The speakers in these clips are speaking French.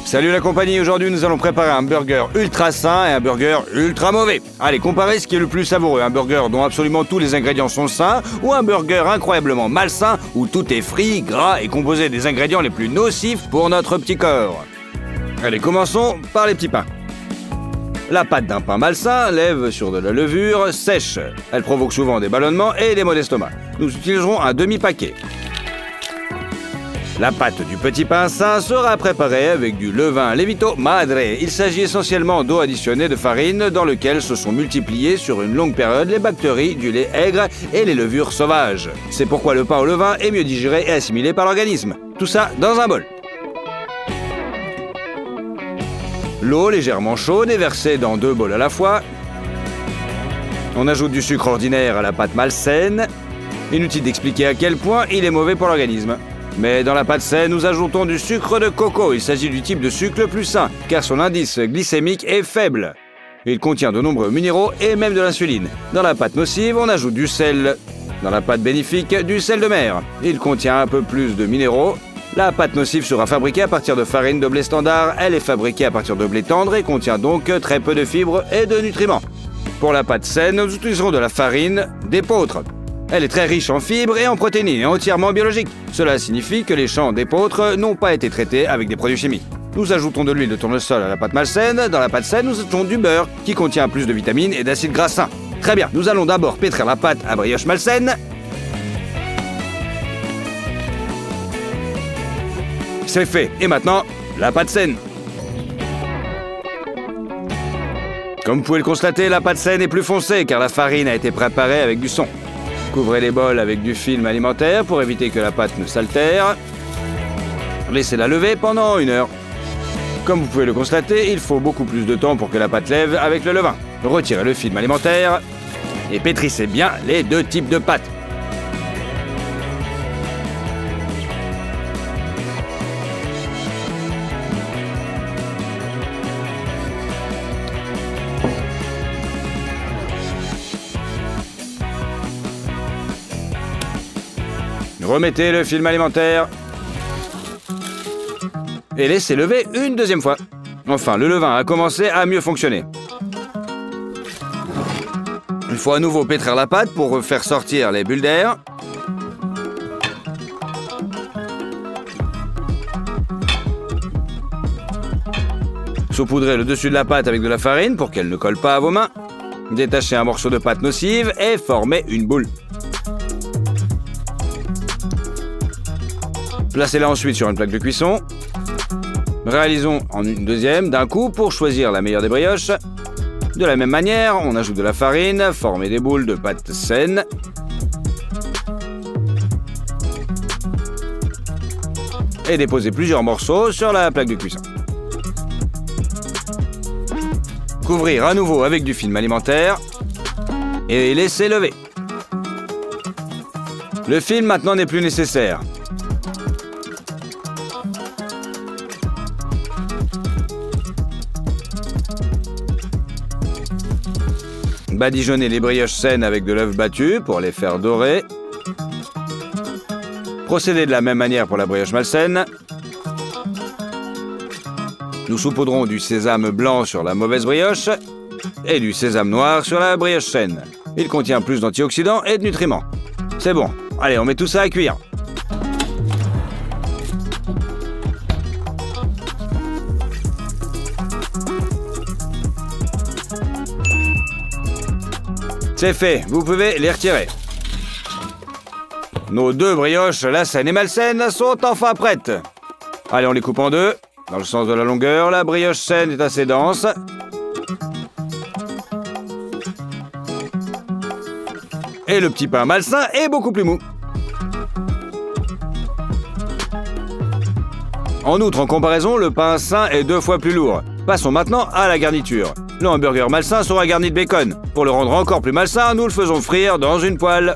Salut la compagnie, aujourd'hui nous allons préparer un burger ultra sain et un burger ultra mauvais. Allez, comparez ce qui est le plus savoureux, un burger dont absolument tous les ingrédients sont sains ou un burger incroyablement malsain où tout est frit, gras et composé des ingrédients les plus nocifs pour notre petit corps. Allez, commençons par les petits pains. La pâte d'un pain malsain lève sur de la levure sèche. Elle provoque souvent des ballonnements et des maux d'estomac. Nous utiliserons un demi-paquet. La pâte du petit pain sain sera préparée avec du levain Levito Madre. Il s'agit essentiellement d'eau additionnée de farine dans lequel se sont multipliées sur une longue période les bactéries du lait aigre et les levures sauvages. C'est pourquoi le pain au levain est mieux digéré et assimilé par l'organisme. Tout ça dans un bol. L'eau légèrement chaude est versée dans 2 bols à la fois. On ajoute du sucre ordinaire à la pâte malsaine. Inutile d'expliquer à quel point il est mauvais pour l'organisme. Mais dans la pâte saine, nous ajoutons du sucre de coco. Il s'agit du type de sucre le plus sain, car son indice glycémique est faible. Il contient de nombreux minéraux et même de l'insuline. Dans la pâte nocive, on ajoute du sel. Dans la pâte bénéfique, du sel de mer. Il contient un peu plus de minéraux. La pâte nocive sera fabriquée à partir de farine de blé standard. Elle est fabriquée à partir de blé tendre et contient donc très peu de fibres et de nutriments. Pour la pâte saine, nous utiliserons de la farine d'épeautre. Elle est très riche en fibres et en protéines et entièrement biologique. Cela signifie que les champs d'épeautre n'ont pas été traités avec des produits chimiques. Nous ajoutons de l'huile de tournesol à la pâte malsaine. Dans la pâte saine, nous ajoutons du beurre qui contient plus de vitamines et d'acides gras sains. Très bien, nous allons d'abord pétrir la pâte à brioche malsaine. C'est fait. Et maintenant, la pâte saine. Comme vous pouvez le constater, la pâte saine est plus foncée car la farine a été préparée avec du son. Couvrez les bols avec du film alimentaire pour éviter que la pâte ne s'altère. Laissez-la lever pendant 1 heure. Comme vous pouvez le constater, il faut beaucoup plus de temps pour que la pâte lève avec le levain. Retirez le film alimentaire et pétrissez bien les 2 types de pâtes. Remettez le film alimentaire et laissez lever une 2e fois. Enfin, le levain a commencé à mieux fonctionner. Il faut à nouveau pétrir la pâte pour faire sortir les bulles d'air. Saupoudrez le dessus de la pâte avec de la farine pour qu'elle ne colle pas à vos mains. Détachez un morceau de pâte nocive et formez une boule. Placez-la ensuite sur une plaque de cuisson. Réalisons en une 2e d'un coup pour choisir la meilleure des brioches. De la même manière, on ajoute de la farine, formez des boules de pâte saine. Et déposez plusieurs morceaux sur la plaque de cuisson. Couvrir à nouveau avec du film alimentaire et laisser lever. Le film maintenant n'est plus nécessaire. Badigeonnez les brioches saines avec de l'œuf battu pour les faire dorer. Procédez de la même manière pour la brioche malsaine. Nous saupoudrons du sésame blanc sur la mauvaise brioche et du sésame noir sur la brioche saine. Il contient plus d'antioxydants et de nutriments. C'est bon. Allez, on met tout ça à cuire. C'est fait, vous pouvez les retirer. Nos 2 brioches, la saine et malsaine, sont enfin prêtes. Allez, on les coupe en 2, dans le sens de la longueur. La brioche saine est assez dense. Et le petit pain malsain est beaucoup plus mou. En outre, en comparaison, le pain sain est 2 fois plus lourd. Passons maintenant à la garniture. Le hamburger malsain sera garni de bacon. Pour le rendre encore plus malsain, nous le faisons frire dans une poêle.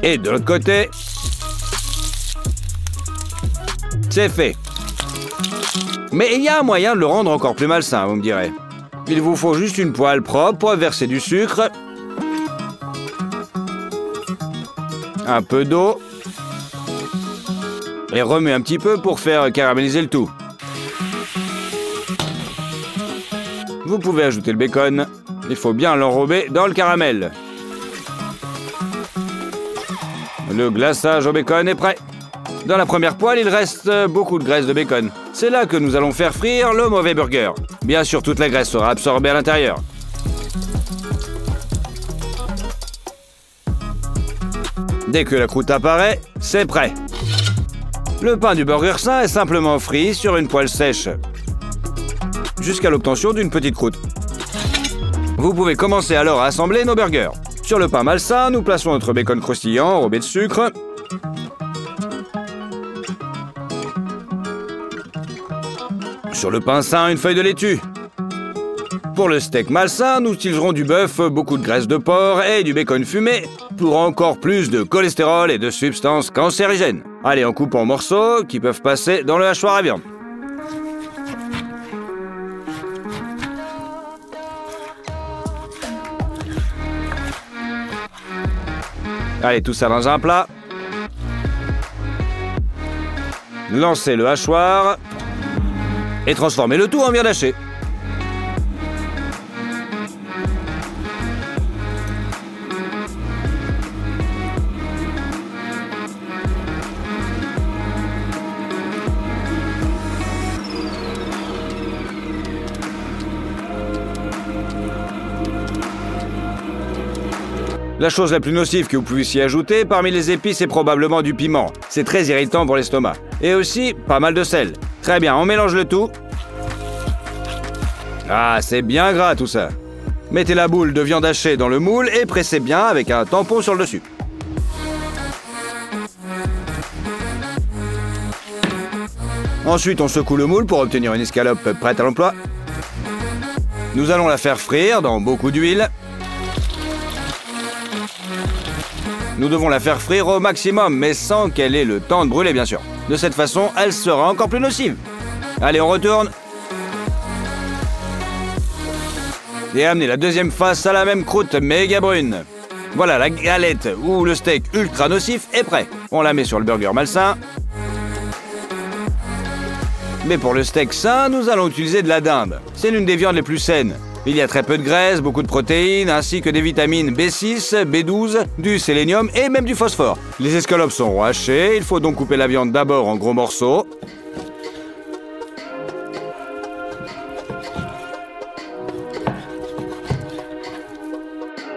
Et de l'autre côté, c'est fait. Mais il y a un moyen de le rendre encore plus malsain, vous me direz. Il vous faut juste une poêle propre pour verser du sucre, un peu d'eau Et remue un petit peu pour faire caraméliser le tout. Vous pouvez ajouter le bacon. Il faut bien l'enrober dans le caramel. Le glaçage au bacon est prêt. Dans la première poêle, il reste beaucoup de graisse de bacon. C'est là que nous allons faire frire le mauvais burger. Bien sûr, toute la graisse sera absorbée à l'intérieur. Dès que la croûte apparaît, c'est prêt. Le pain du burger sain est simplement frit sur une poêle sèche, jusqu'à l'obtention d'une petite croûte. Vous pouvez commencer alors à assembler nos burgers. Sur le pain malsain, nous plaçons notre bacon croustillant enrobé de sucre. Sur le pain sain, une feuille de laitue. Pour le steak malsain, nous utiliserons du bœuf, beaucoup de graisse de porc et du bacon fumé pour encore plus de cholestérol et de substances cancérigènes. Allez, on coupe en morceaux qui peuvent passer dans le hachoir à viande. Allez, tout ça dans un plat. Lancez le hachoir et transformez le tout en viande hachée. La chose la plus nocive que vous puissiez ajouter parmi les épices est probablement du piment. C'est très irritant pour l'estomac. Et aussi, pas mal de sel. Très bien, on mélange le tout. Ah, c'est bien gras tout ça. Mettez la boule de viande hachée dans le moule et pressez bien avec un tampon sur le dessus. Ensuite, on secoue le moule pour obtenir une escalope prête à l'emploi. Nous allons la faire frire dans beaucoup d'huile. Nous devons la faire frire au maximum, mais sans qu'elle ait le temps de brûler, bien sûr. De cette façon, elle sera encore plus nocive. Allez, on retourne. Et amenez la deuxième face à la même croûte méga brune. Voilà, la galette ou le steak ultra nocif est prêt. On la met sur le burger malsain. Mais pour le steak sain, nous allons utiliser de la dinde. C'est l'une des viandes les plus saines. Il y a très peu de graisse, beaucoup de protéines, ainsi que des vitamines B6, B12, du sélénium et même du phosphore. Les escalopes sont hachées, il faut donc couper la viande d'abord en gros morceaux.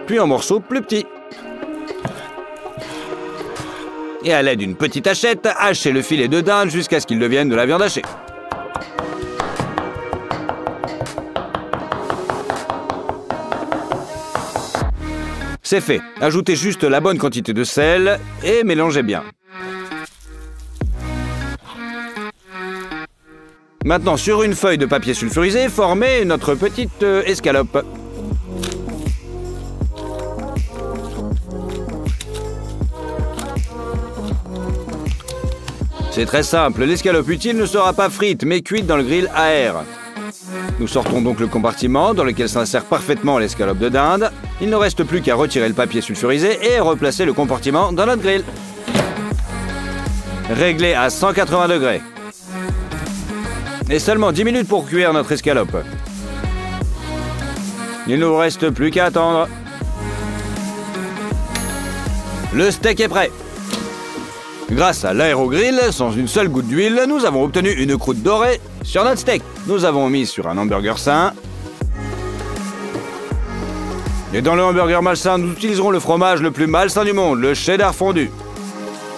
Puis en morceaux plus petits. Et à l'aide d'une petite hachette, hachez le filet de dinde jusqu'à ce qu'il devienne de la viande hachée. C'est fait. Ajoutez juste la bonne quantité de sel et mélangez bien. Maintenant, sur une feuille de papier sulfurisé, formez notre petite escalope. C'est très simple, l'escalope utile ne sera pas frite, mais cuite dans le grill à air. Nous sortons donc le compartiment dans lequel s'insère parfaitement l'escalope de dinde. Il ne reste plus qu'à retirer le papier sulfurisé et replacer le compartiment dans notre grill. Réglé à 180 degrés. Et seulement 10 minutes pour cuire notre escalope. Il ne vous reste plus qu'à attendre. Le steak est prêt. Grâce à l'aérogrill, sans une seule goutte d'huile, nous avons obtenu une croûte dorée sur notre steak. Nous avons mis sur un hamburger sain. Et dans le hamburger malsain, nous utiliserons le fromage le plus malsain du monde, le cheddar fondu.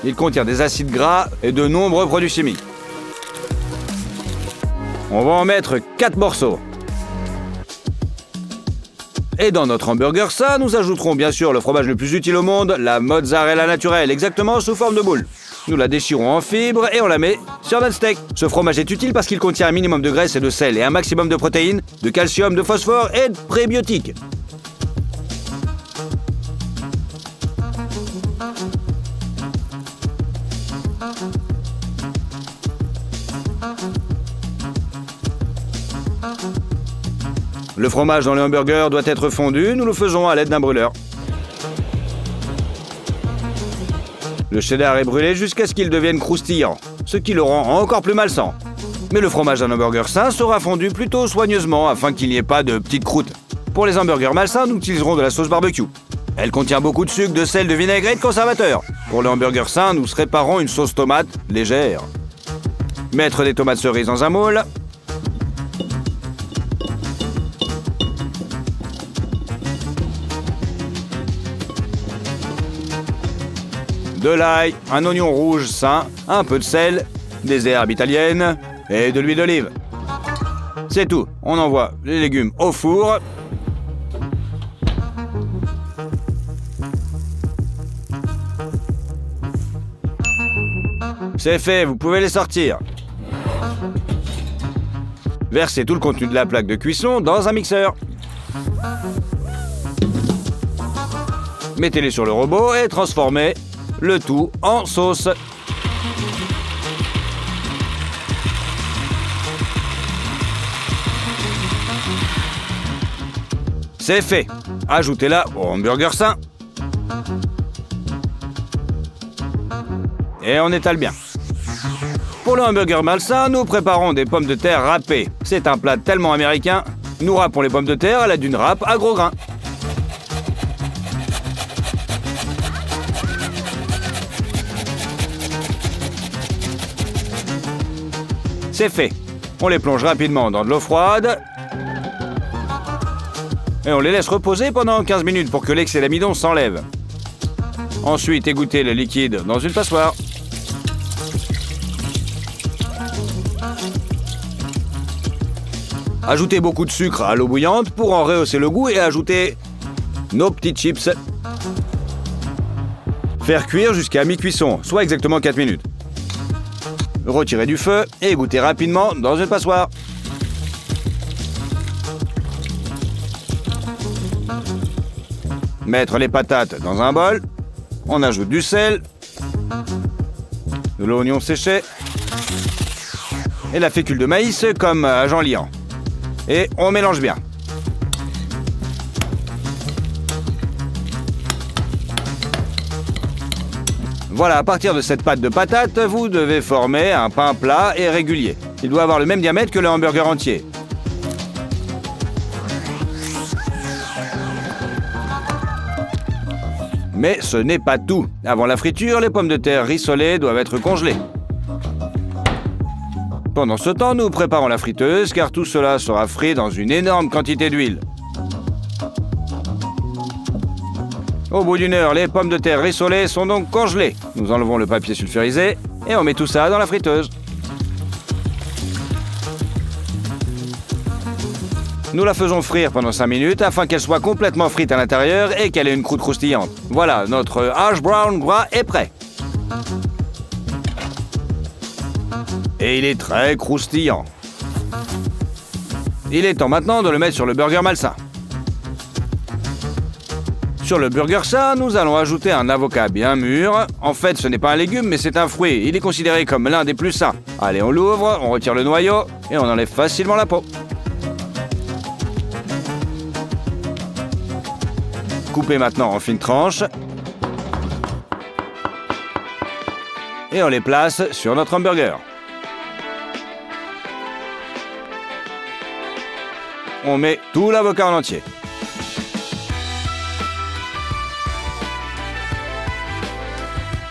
Il contient des acides gras et de nombreux produits chimiques. On va en mettre 4 morceaux. Et dans notre hamburger sain, nous ajouterons bien sûr le fromage le plus utile au monde, la mozzarella naturelle, exactement sous forme de boule. Nous la déchirons en fibres et on la met sur notre steak. Ce fromage est utile parce qu'il contient un minimum de graisse et de sel et un maximum de protéines, de calcium, de phosphore et de prébiotiques. Le fromage dans le hamburger doit être fondu, nous le faisons à l'aide d'un brûleur. Le cheddar est brûlé jusqu'à ce qu'il devienne croustillant, ce qui le rend encore plus malsain. Mais le fromage d'un hamburger sain sera fondu plutôt soigneusement afin qu'il n'y ait pas de petites croûtes. Pour les hamburgers malsains, nous utiliserons de la sauce barbecue. Elle contient beaucoup de sucre, de sel, de vinaigre et de conservateurs. Pour les hamburgers sains, nous préparons une sauce tomate légère. Mettre des tomates cerises dans un moule. De l'ail, un oignon rouge sain, un peu de sel, des herbes italiennes et de l'huile d'olive. C'est tout, on envoie les légumes au four. C'est fait, vous pouvez les sortir. Versez tout le contenu de la plaque de cuisson dans un mixeur. Mettez-les sur le robot et transformez le tout en sauce. C'est fait. Ajoutez-la au hamburger sain. Et on étale bien. Pour le hamburger malsain, nous préparons des pommes de terre râpées. C'est un plat tellement américain. Nous râpons les pommes de terre à la d'une râpe à gros grains. C'est fait. On les plonge rapidement dans de l'eau froide. Et on les laisse reposer pendant 15 minutes pour que l'excès d'amidon s'enlève. Ensuite, égouttez le liquide dans une passoire. Ajoutez beaucoup de sucre à l'eau bouillante pour en rehausser le goût et ajouter nos petites chips. Faire cuire jusqu'à mi-cuisson, soit exactement 4 minutes. Retirez du feu et égouttez rapidement dans une passoire. Mettre les patates dans un bol. On ajoute du sel, de l'oignon séché et la fécule de maïs comme agent liant. Et on mélange bien. Voilà, à partir de cette pâte de patate, vous devez former un pain plat et régulier. Il doit avoir le même diamètre que le hamburger entier. Mais ce n'est pas tout. Avant la friture, les pommes de terre rissolées doivent être congelées. Pendant ce temps, nous préparons la friteuse car tout cela sera frit dans une énorme quantité d'huile. Au bout d'une heure, les pommes de terre rissolées sont donc congelées. Nous enlevons le papier sulfurisé et on met tout ça dans la friteuse. Nous la faisons frire pendant 5 minutes afin qu'elle soit complètement frite à l'intérieur et qu'elle ait une croûte croustillante. Voilà, notre hash brown gras est prêt. Et il est très croustillant. Il est temps maintenant de le mettre sur le burger malsain. Sur le burger sain, nous allons ajouter un avocat bien mûr. En fait, ce n'est pas un légume, mais c'est un fruit. Il est considéré comme l'un des plus sains. Allez, on l'ouvre, on retire le noyau et on enlève facilement la peau. Coupez maintenant en fines tranches. Et on les place sur notre hamburger. On met tout l'avocat en entier.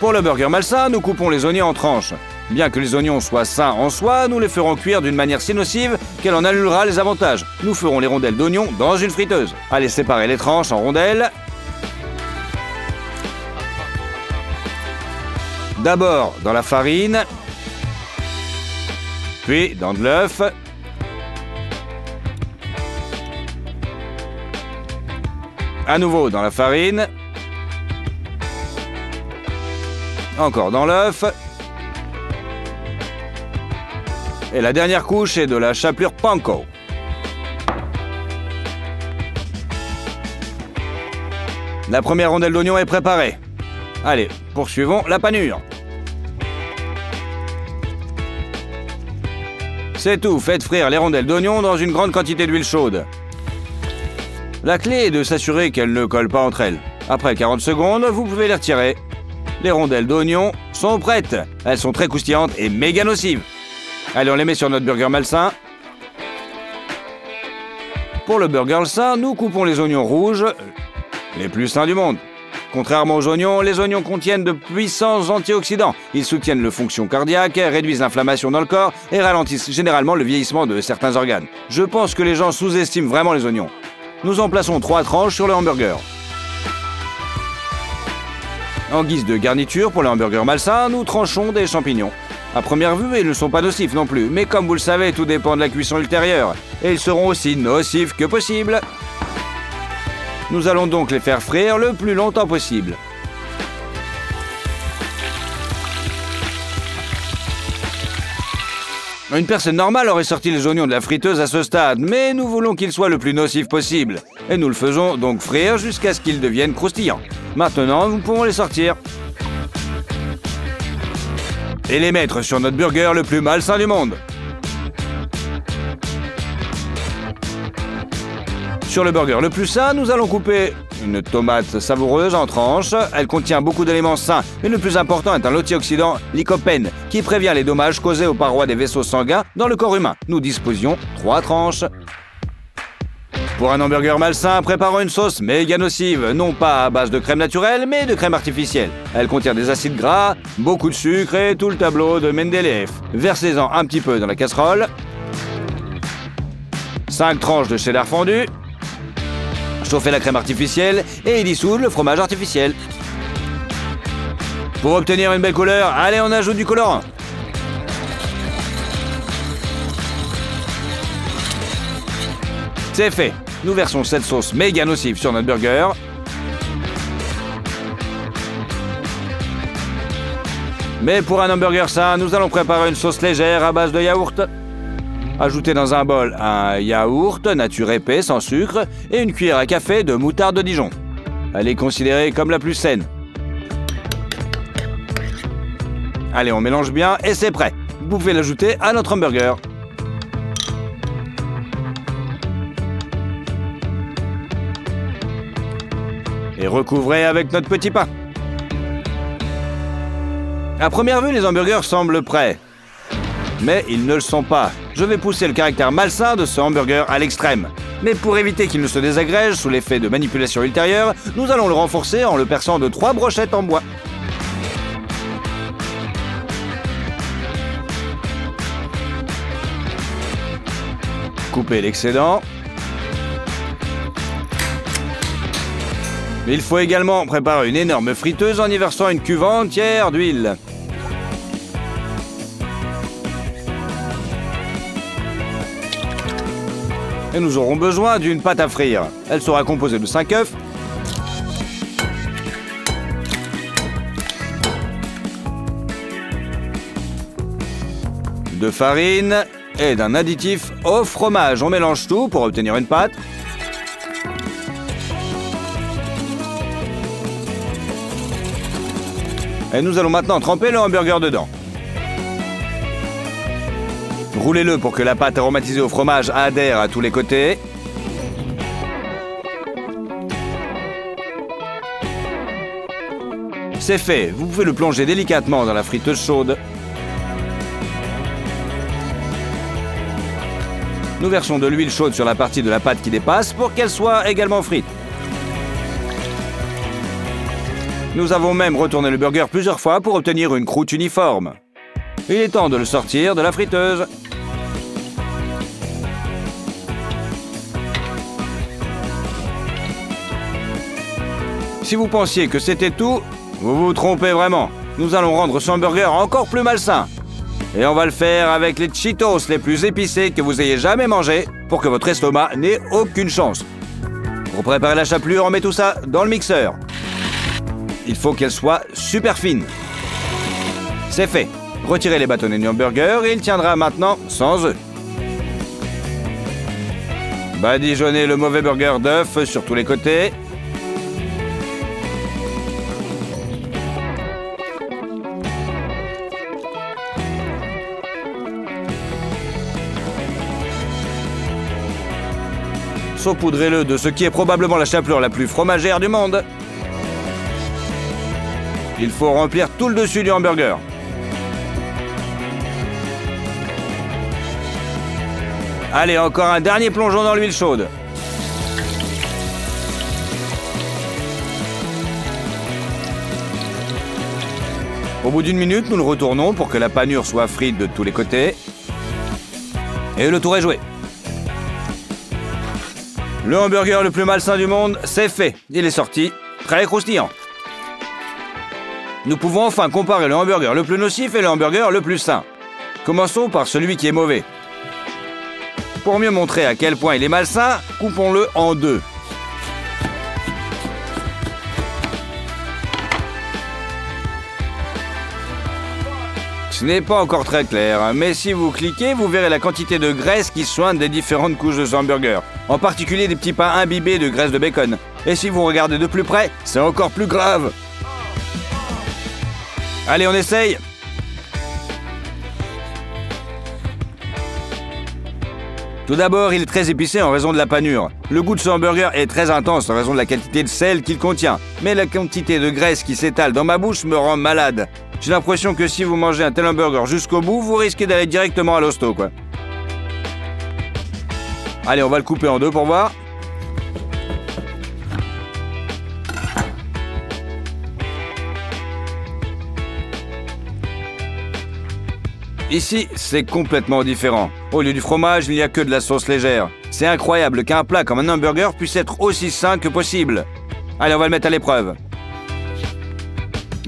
Pour le burger malsain, nous coupons les oignons en tranches. Bien que les oignons soient sains en soi, nous les ferons cuire d'une manière si nocive qu'elle en annulera les avantages. Nous ferons les rondelles d'oignons dans une friteuse. Allez séparer les tranches en rondelles. D'abord dans la farine, puis dans de l'œuf. À nouveau dans la farine. Encore dans l'œuf. Et la dernière couche est de la chapelure panko. La première rondelle d'oignon est préparée. Allez, poursuivons la panure. C'est tout, faites frire les rondelles d'oignon dans une grande quantité d'huile chaude. La clé est de s'assurer qu'elles ne collent pas entre elles. Après 40 secondes, vous pouvez les retirer. Les rondelles d'oignon sont prêtes. Elles sont très croustillantes et méga nocives. Allez, on les met sur notre burger malsain. Pour le burger sain, nous coupons les oignons rouges, les plus sains du monde. Contrairement aux oignons, les oignons contiennent de puissants antioxydants. Ils soutiennent le fonction cardiaque, réduisent l'inflammation dans le corps et ralentissent généralement le vieillissement de certains organes. Je pense que les gens sous-estiment vraiment les oignons. Nous en plaçons 3 tranches sur le hamburger. En guise de garniture pour le hamburger malsain, nous tranchons des champignons. À première vue, ils ne sont pas nocifs non plus, mais comme vous le savez, tout dépend de la cuisson ultérieure. Et ils seront aussi nocifs que possible. Nous allons donc les faire frire le plus longtemps possible. Une personne normale aurait sorti les oignons de la friteuse à ce stade, mais nous voulons qu'ils soient le plus nocifs possible. Et nous le faisons donc frire jusqu'à ce qu'ils deviennent croustillants. Maintenant, nous pouvons les sortir. Et les mettre sur notre burger le plus malsain du monde. Sur le burger le plus sain, nous allons couper une tomate savoureuse en tranches. Elle contient beaucoup d'éléments sains, mais le plus important est un antioxydant lycopène qui prévient les dommages causés aux parois des vaisseaux sanguins dans le corps humain. Nous disposions 3 tranches. Pour un hamburger malsain, préparons une sauce méga nocive, non pas à base de crème naturelle, mais de crème artificielle. Elle contient des acides gras, beaucoup de sucre et tout le tableau de Mendeleev. Versez-en un petit peu dans la casserole. 5 tranches de cheddar fondu. Chauffez la crème artificielle et y dissoudre le fromage artificiel. Pour obtenir une belle couleur, allez, on ajoute du colorant. C'est fait. Nous versons cette sauce méga nocive sur notre burger. Mais pour un hamburger sain, nous allons préparer une sauce légère à base de yaourt. Ajoutez dans un bol un yaourt nature épais sans sucre et une cuillère à café de moutarde de Dijon. Elle est considérée comme la plus saine. Allez, on mélange bien et c'est prêt. Vous pouvez l'ajouter à notre hamburger. Et recouvrez avec notre petit pain. À première vue, les hamburgers semblent prêts. Mais ils ne le sont pas. Je vais pousser le caractère malsain de ce hamburger à l'extrême. Mais pour éviter qu'il ne se désagrège sous l'effet de manipulation ultérieure, nous allons le renforcer en le perçant de 3 brochettes en bois. Coupez l'excédent. Il faut également préparer une énorme friteuse en y versant une cuve entière d'huile. Et nous aurons besoin d'une pâte à frire. Elle sera composée de 5 œufs, de farine et d'un additif au fromage. On mélange tout pour obtenir une pâte. Et nous allons maintenant tremper le hamburger dedans. Roulez-le pour que la pâte aromatisée au fromage adhère à tous les côtés. C'est fait, vous pouvez le plonger délicatement dans la friteuse chaude. Nous versons de l'huile chaude sur la partie de la pâte qui dépasse pour qu'elle soit également frite. Nous avons même retourné le burger plusieurs fois pour obtenir une croûte uniforme. Il est temps de le sortir de la friteuse. Si vous pensiez que c'était tout, vous vous trompez vraiment. Nous allons rendre ce hamburger encore plus malsain. Et on va le faire avec les Cheetos les plus épicés que vous ayez jamais mangés pour que votre estomac n'ait aucune chance. Pour préparer la chapelure, on met tout ça dans le mixeur. Il faut qu'elle soit super fine. C'est fait. Retirez les bâtonnets du hamburger et il tiendra maintenant sans œufs. Badigeonnez le mauvais burger d'œuf sur tous les côtés. Saupoudrez-le de ce qui est probablement la chapelure la plus fromagère du monde. Il faut remplir tout le dessus du hamburger. Allez, encore un dernier plongeon dans l'huile chaude. Au bout d'une minute, nous le retournons pour que la panure soit frite de tous les côtés. Et le tour est joué. Le hamburger le plus malsain du monde, c'est fait. Il est sorti, très croustillant. Nous pouvons enfin comparer le hamburger le plus nocif et le hamburger le plus sain. Commençons par celui qui est mauvais. Pour mieux montrer à quel point il est malsain, coupons-le en deux. Ce n'est pas encore très clair, mais si vous cliquez, vous verrez la quantité de graisse qui soigne des différentes couches de ce hamburger. En particulier des petits pains imbibés de graisse de bacon. Et si vous regardez de plus près, c'est encore plus grave. Allez, on essaye. Tout d'abord, il est très épicé en raison de la panure. Le goût de ce hamburger est très intense en raison de la quantité de sel qu'il contient. Mais la quantité de graisse qui s'étale dans ma bouche me rend malade. J'ai l'impression que si vous mangez un tel hamburger jusqu'au bout, vous risquez d'aller directement à l'hosto, quoi. Allez, on va le couper en deux pour voir. Ici, c'est complètement différent. Au lieu du fromage, il n'y a que de la sauce légère. C'est incroyable qu'un plat comme un hamburger puisse être aussi sain que possible. Allez, on va le mettre à l'épreuve.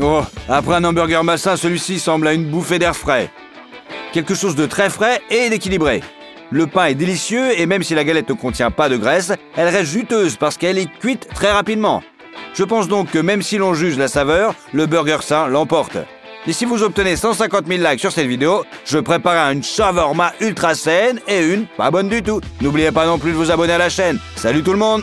Oh, après un hamburger malsain, celui-ci semble à une bouffée d'air frais. Quelque chose de très frais et d'équilibré. Le pain est délicieux et même si la galette ne contient pas de graisse, elle reste juteuse parce qu'elle est cuite très rapidement. Je pense donc que même si l'on juge la saveur, le burger sain l'emporte. Et si vous obtenez 150 000 likes sur cette vidéo, je prépare une shawarma ultra saine et une pas bonne du tout. N'oubliez pas non plus de vous abonner à la chaîne. Salut tout le monde!